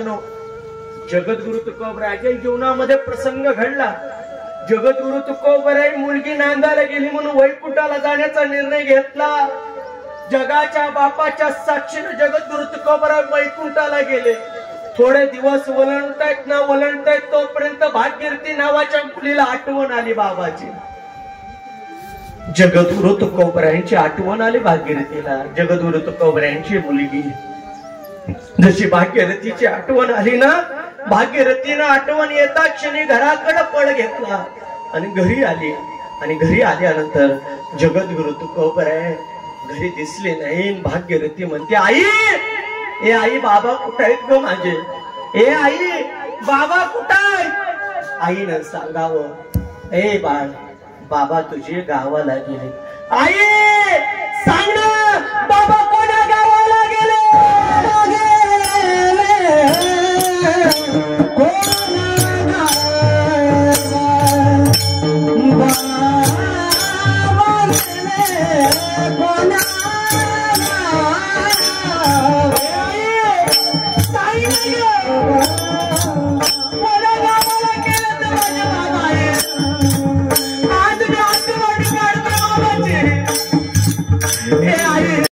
मित्रांनो, जगद्गुरु तुकोबराच्या जीवनामध्ये प्रसंग घडला. जगद्गुरु तुकोबराई मुलगी नांदायला गेली म्हणून वैकुंठाला जाण्याचा निर्णय घेतला. जगाच्या बापाच्या साक्षीने जगद्गुरु तुकोबराई वैकुंठाला गेले. थोडे दिवस वलंडतायत तोपर्यंत भागीरथी नावाच्या मुलीला आठवण आली बाबाची. जगद्गुरु तुकोबरायांची आठवण आली भागीरथीला. जगद्गुरु तुकोबरायांची मुलगी. जशी भागीरथीची आठवण आली ना, भागीरथीनं आठवण येता क्षणी घराकडे पळ घेतला आणि घरी आली. आणि घरी आल्यानंतर जगद्गुरु तुकोबराय घरी दिसले नाही. भागीरथी म्हणते, आई, ए आई, बाबा कुठं आहेत ग माझे? ए आई, बाबा कुठं आहेत? आईनं सांगावं, ए बाळ, बाबा तुझे गावाला गेले. आई सांग ना,